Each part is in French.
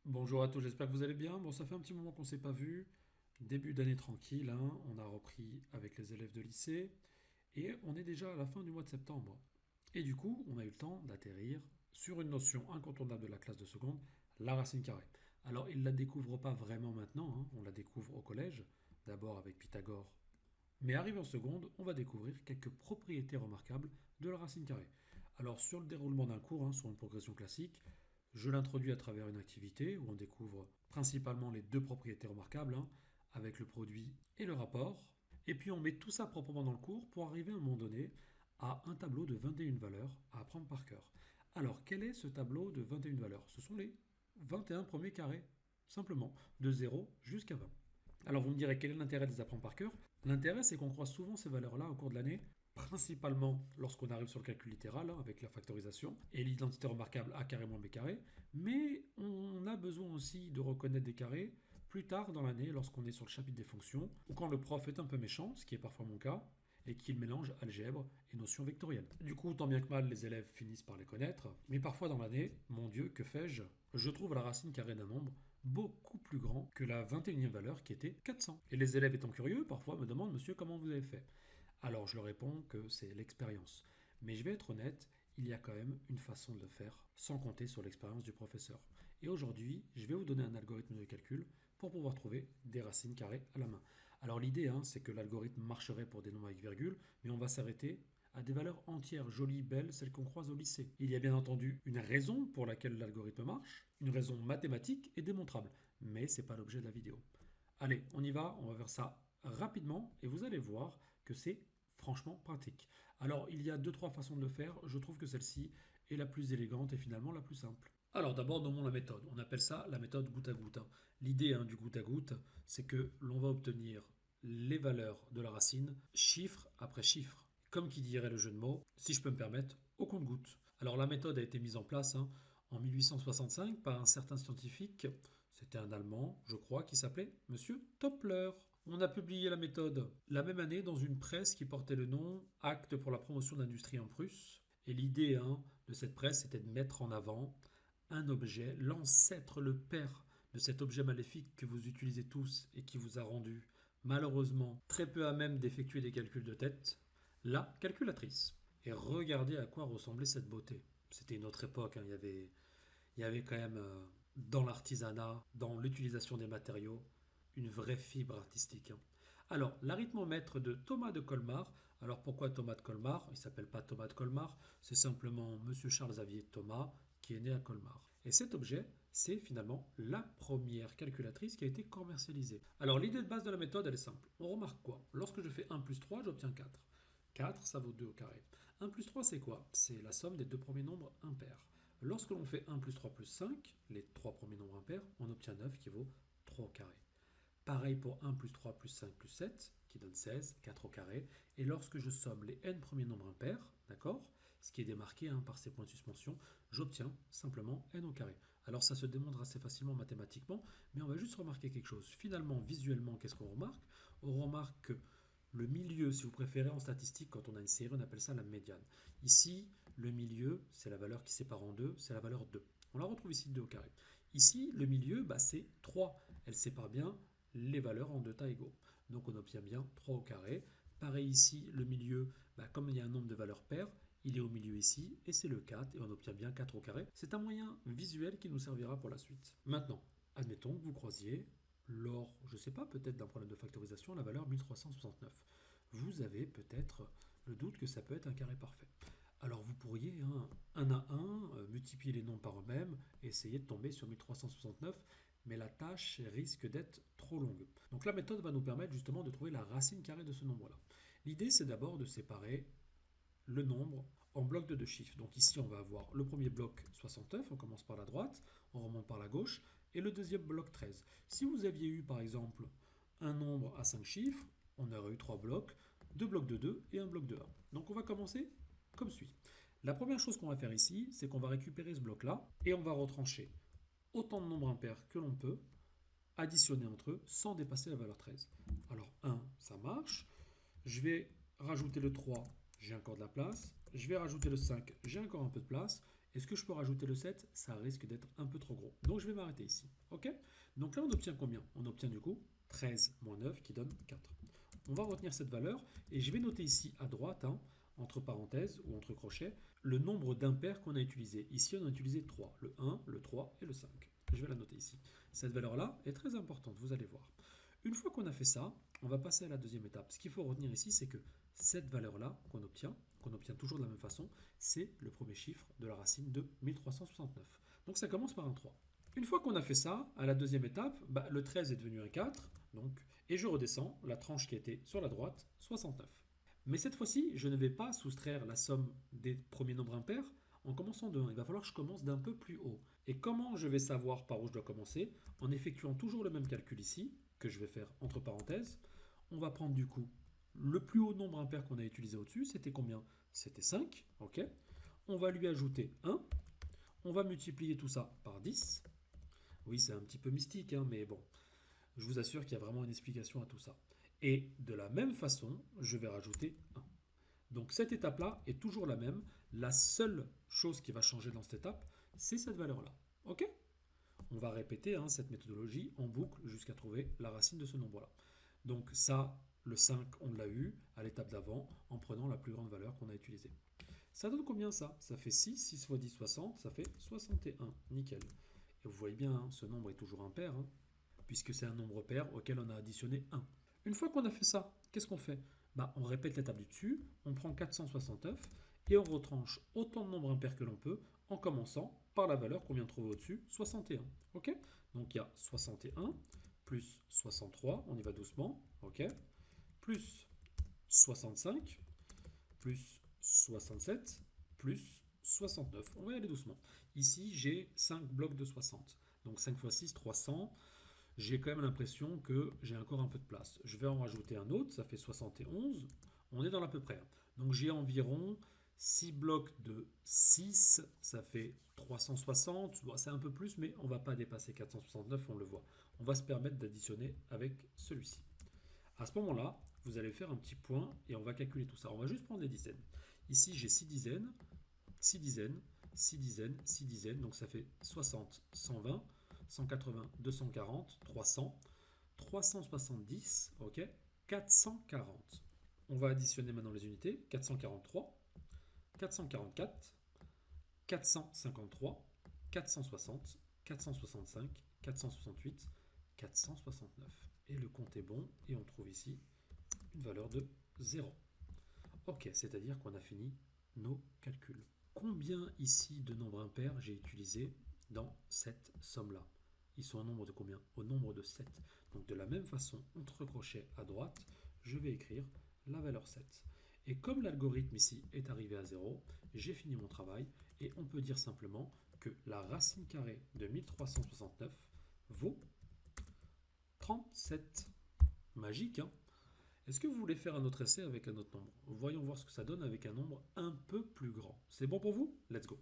Bonjour à tous, j'espère que vous allez bien. Bon, ça fait un petit moment qu'on ne s'est pas vu. Début d'année tranquille, hein. On a repris avec les élèves de lycée et on est déjà à la fin du mois de septembre. Et du coup, on a eu le temps d'atterrir sur une notion incontournable de la classe de seconde, la racine carrée. Alors, ils ne la découvrent pas vraiment maintenant, hein. On la découvre au collège, d'abord avec Pythagore. Mais arrivé en seconde, on va découvrir quelques propriétés remarquables de la racine carrée. Alors, sur le déroulement d'un cours, hein, sur une progression classique, je l'introduis à travers une activité où on découvre principalement les deux propriétés remarquables, hein, avec le produit et le rapport. Et puis on met tout ça proprement dans le cours pour arriver à un moment donné à un tableau de 21 valeurs à apprendre par cœur. Alors quel est ce tableau de 21 valeurs? Ce sont les 21 premiers carrés, simplement, de 0 jusqu'à 20. Alors vous me direz quel est l'intérêt de les apprendre par cœur? L'intérêt c'est qu'on croise souvent ces valeurs-là au cours de l'année, principalement lorsqu'on arrive sur le calcul littéral, hein, avec la factorisation, et l'identité remarquable A carré moins B carré, mais on a besoin aussi de reconnaître des carrés plus tard dans l'année lorsqu'on est sur le chapitre des fonctions, ou quand le prof est un peu méchant, ce qui est parfois mon cas, et qu'il mélange algèbre et notions vectorielles. Du coup, tant bien que mal, les élèves finissent par les connaître, mais parfois dans l'année, mon Dieu, que fais-je? Je trouve la racine carrée d'un nombre beaucoup plus grand que la 21e valeur qui était 400. Et les élèves étant curieux, parfois me demandent, monsieur, comment vous avez fait? Alors je leur réponds que c'est l'expérience. Mais je vais être honnête, il y a quand même une façon de le faire, sans compter sur l'expérience du professeur. Et aujourd'hui, je vais vous donner un algorithme de calcul pour pouvoir trouver des racines carrées à la main. Alors l'idée, hein, c'est que l'algorithme marcherait pour des nombres avec virgule, mais on va s'arrêter à des valeurs entières, jolies, belles, celles qu'on croise au lycée. Il y a bien entendu une raison pour laquelle l'algorithme marche, une raison mathématique et démontrable, mais ce n'est pas l'objet de la vidéo. Allez, on va faire ça rapidement et vous allez voir que c'est franchement pratique. Alors, il y a deux, trois façons de le faire. Je trouve que celle-ci est la plus élégante et finalement la plus simple. Alors, d'abord, nommons la méthode. On appelle ça la méthode goutte à goutte, hein. L'idée, hein, du goutte à goutte, c'est que l'on va obtenir les valeurs de la racine, chiffre après chiffre. Comme qui dirait le jeu de mots, si je peux me permettre, au compte-goutte. Alors, la méthode a été mise en place, hein, en 1865 par un certain scientifique, c'était un Allemand, je crois, qui s'appelait Monsieur Toppler. On a publié la méthode la même année dans une presse qui portait le nom Acte pour la promotion de l'industrie en Prusse. Et l'idée, hein, de cette presse, c'était de mettre en avant un objet, l'ancêtre, le père de cet objet maléfique que vous utilisez tous et qui vous a rendu malheureusement très peu à même d'effectuer des calculs de tête, la calculatrice. Et regardez à quoi ressemblait cette beauté. C'était une autre époque, hein, il y avait quand même dans l'artisanat, dans l'utilisation des matériaux, une vraie fibre artistique, hein. Alors, l'arithmomètre de Thomas de Colmar. Alors, pourquoi Thomas de Colmar? Il ne s'appelle pas Thomas de Colmar, c'est simplement Monsieur Charles-Xavier Thomas qui est né à Colmar. Et cet objet, c'est finalement la première calculatrice qui a été commercialisée. Alors, l'idée de base de la méthode, elle est simple. On remarque quoi? Lorsque je fais 1 plus 3, j'obtiens 4. 4, ça vaut 2 au carré. 1 plus 3, c'est quoi? C'est la somme des deux premiers nombres impairs. Lorsque l'on fait 1 plus 3 plus 5, les trois premiers nombres impairs, on obtient 9 qui vaut 3 au carré. Pareil pour 1 plus 3 plus 5 plus 7, qui donne 16, 4 au carré. Et lorsque je somme les n premiers nombres impairs, d'accord, ce qui est démarqué, hein, par ces points de suspension, j'obtiens simplement n au carré. Alors ça se démontre assez facilement mathématiquement, mais on va juste remarquer quelque chose. Finalement, visuellement, qu'est-ce qu'on remarque? On remarque que le milieu, si vous préférez, en statistique, quand on a une série, on appelle ça la médiane. Ici, le milieu, c'est la valeur qui sépare en deux, c'est la valeur 2. On la retrouve ici 2 au carré. Ici, le milieu, bah, c'est 3. Elle sépare bien les valeurs en deux tas égaux. Donc on obtient bien 3 au carré. Pareil ici, le milieu, bah, comme il y a un nombre de valeurs paires, il est au milieu ici, et c'est le 4, et on obtient bien 4 au carré. C'est un moyen visuel qui nous servira pour la suite. Maintenant, admettons que vous croisiez, lors, je ne sais pas, peut-être d'un problème de factorisation, la valeur 1369. Vous avez peut-être le doute que ça peut être un carré parfait. Alors vous pourriez, hein, un à un, multiplier les nombres par eux-mêmes et essayer de tomber sur 1369, mais la tâche risque d'être trop longue. Donc la méthode va nous permettre justement de trouver la racine carrée de ce nombre-là. L'idée, c'est d'abord de séparer le nombre en blocs de deux chiffres. Donc ici, on va avoir le premier bloc 69, on commence par la droite, on remonte par la gauche, et le deuxième bloc 13. Si vous aviez eu par exemple un nombre à 5 chiffres, on aurait eu 3 blocs, 2 blocs de 2 et un bloc de 1. Donc on va commencer comme suit. La première chose qu'on va faire ici, c'est qu'on va récupérer ce bloc-là et on va retrancher autant de nombres impairs que l'on peut, additionner entre eux sans dépasser la valeur 13. Alors 1, ça marche. Je vais rajouter le 3, j'ai encore de la place. Je vais rajouter le 5, j'ai encore un peu de place. Est-ce que je peux rajouter le 7? Ça risque d'être un peu trop gros. Donc je vais m'arrêter ici. Ok? Donc là, on obtient combien? On obtient du coup 13 moins 9 qui donne 4. On va retenir cette valeur et je vais noter ici à droite, hein, entre parenthèses ou entre crochets, le nombre d'impairs qu'on a utilisé. Ici, on a utilisé 3, le 1, le 3 et le 5. Je vais la noter ici. Cette valeur-là est très importante, vous allez voir. Une fois qu'on a fait ça, on va passer à la deuxième étape. Ce qu'il faut retenir ici, c'est que cette valeur-là qu'on obtient toujours de la même façon, c'est le premier chiffre de la racine de 1369. Donc ça commence par un 3. Une fois qu'on a fait ça, à la deuxième étape, le 13 est devenu un 4, donc, et je redescends la tranche qui était sur la droite, 69. Mais cette fois-ci, je ne vais pas soustraire la somme des premiers nombres impairs en commençant de 1. Il va falloir que je commence d'un peu plus haut. Et comment je vais savoir par où je dois commencer? En effectuant toujours le même calcul ici, que je vais faire entre parenthèses. On va prendre du coup le plus haut nombre impair qu'on a utilisé au-dessus, c'était combien? C'était 5, ok. On va lui ajouter 1. On va multiplier tout ça par 10. Oui, c'est un petit peu mystique, hein, mais bon, je vous assure qu'il y a vraiment une explication à tout ça. Et de la même façon, je vais rajouter 1. Donc cette étape-là est toujours la même. La seule chose qui va changer dans cette étape, c'est cette valeur-là. Ok? On va répéter cette méthodologie en boucle jusqu'à trouver la racine de ce nombre-là. Donc ça, le 5, on l'a eu à l'étape d'avant en prenant la plus grande valeur qu'on a utilisée. Ça donne combien ça? Ça fait 6, 6 fois 10, 60, ça fait 61. Nickel. Et vous voyez bien, ce nombre est toujours impair, puisque c'est un nombre pair auquel on a additionné 1. Une fois qu'on a fait ça, qu'est-ce qu'on fait? On répète l'étape du dessus, on prend 469 et on retranche autant de nombres impairs que l'on peut en commençant par la valeur qu'on vient de trouver au-dessus, 61. Ok? Donc il y a 61 plus 63, on y va doucement, ok? Plus 65 plus 67 plus 69. On va y aller doucement. Ici, j'ai 5 blocs de 60. Donc 5 fois 6, 300. J'ai quand même l'impression que j'ai encore un peu de place. Je vais en rajouter un autre, ça fait 71. On est dans l'à peu près. Donc j'ai environ 6 blocs de 6, ça fait 360. Bon, c'est un peu plus, mais on ne va pas dépasser 469, on le voit. On va se permettre d'additionner avec celui-ci. À ce moment-là, vous allez faire un petit point et on va calculer tout ça. On va juste prendre les dizaines. Ici, j'ai 6 dizaines, 6 dizaines, 6 dizaines, 6 dizaines. Donc ça fait 60, 120, 180, 240, 300, 370, ok, 440. On va additionner maintenant les unités. 443, 444, 453, 460, 465, 468, 469. Et le compte est bon et on trouve ici une valeur de 0. Ok, c'est-à-dire qu'on a fini nos calculs. Combien ici de nombres impairs j'ai utilisé dans cette somme-là? Ils sont au nombre de combien? Au nombre de 7. Donc de la même façon, entre crochets à droite, je vais écrire la valeur 7. Et comme l'algorithme ici est arrivé à 0, j'ai fini mon travail et on peut dire simplement que la racine carrée de 1369 vaut 37. Magique, hein? Est-ce que vous voulez faire un autre essai avec un autre nombre? Voyons voir ce que ça donne avec un nombre un peu plus grand. C'est bon pour vous? Let's go.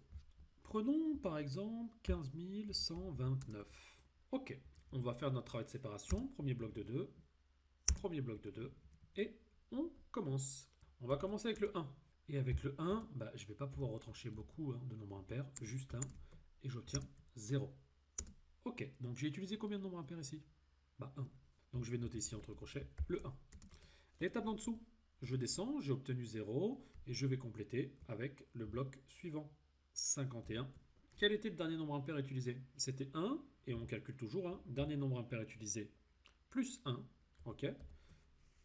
Prenons par exemple 15 129. Ok, on va faire notre travail de séparation. Premier bloc de 2, premier bloc de 2, et on commence. On va commencer avec le 1. Et avec le 1, je ne vais pas pouvoir retrancher beaucoup de nombres impairs, juste 1, et j'obtiens 0. Ok, donc j'ai utilisé combien de nombres impairs ici? 1. Donc je vais noter ici entre crochets le 1. L'étape d'en dessous, je descends, j'ai obtenu 0 et je vais compléter avec le bloc suivant, 51. Quel était le dernier nombre impair utilisé? C'était 1 et on calcule toujours un dernier nombre impair utilisé plus 1, ok.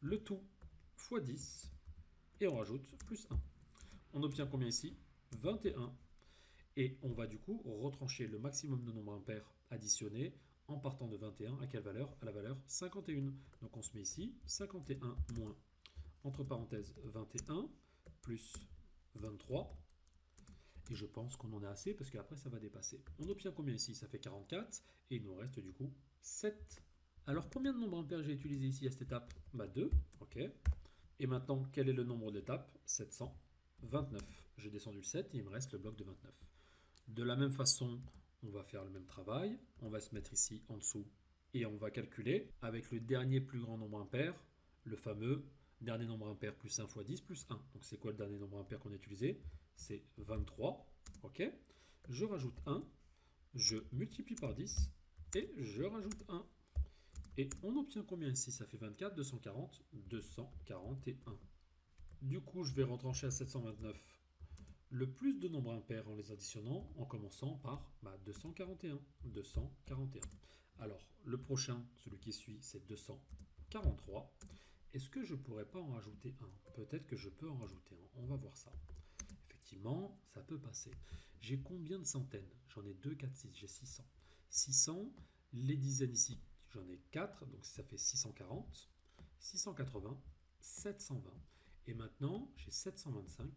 Le tout fois 10 et on rajoute plus 1. On obtient combien ici? 21. Et on va du coup retrancher le maximum de nombres impairs additionnés en partant de 21 à quelle valeur? À la valeur 51. Donc on se met ici 51 moins, entre parenthèses 21 plus 23. Et je pense qu'on en a assez parce qu'après ça va dépasser. On obtient combien ici? Ça fait 44 et il nous reste du coup 7. Alors combien de nombres impairs j'ai utilisé ici à cette étape? 2, ok. Et maintenant quel est le nombre d'étapes? 729. J'ai descendu le 7 et il me reste le bloc de 29. De la même façon, on va faire le même travail. On va se mettre ici en dessous et on va calculer avec le dernier plus grand nombre impair, le fameux dernier nombre impair plus 1 fois 10 plus 1. Donc c'est quoi le dernier nombre impair qu'on a utilisé? C'est 23. Ok. je rajoute 1, je multiplie par 10 et je rajoute 1. Et on obtient combien ici? Ça fait 24, 240, 241. Du coup, je vais retrancher à 729 le plus de nombres impairs en les additionnant en commençant par 241. 241. Alors, le prochain, celui qui suit, c'est 243. Est-ce que je ne pourrais pas en rajouter un? Peut-être que je peux en rajouter un. On va voir ça. Effectivement, ça peut passer. J'ai combien de centaines? J'en ai 2, 4, 6. J'ai 600. 600, les dizaines ici, j'en ai 4, donc ça fait 640, 680, 720. Et maintenant, j'ai 725,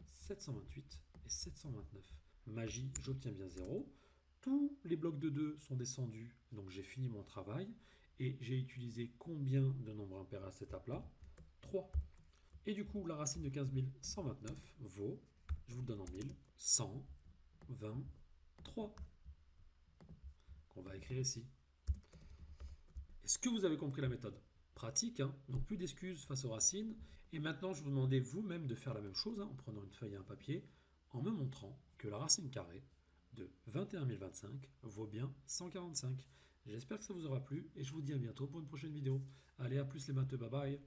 728 et 729. Magie, j'obtiens bien 0. Tous les blocs de 2 sont descendus, donc j'ai fini mon travail. Et j'ai utilisé combien de nombres impairs à cette étape-là? 3. Et du coup, la racine de 15 129 vaut, je vous le donne en 1000, 123. Qu'on va écrire ici. Est-ce que vous avez compris la méthode? Pratique, hein, donc plus d'excuses face aux racines. Et maintenant, je vous demandais vous-même de faire la même chose, hein, en prenant une feuille et un papier, en me montrant que la racine carrée de 21 025 vaut bien 145. J'espère que ça vous aura plu et je vous dis à bientôt pour une prochaine vidéo. Allez, à plus les matheux, bye bye.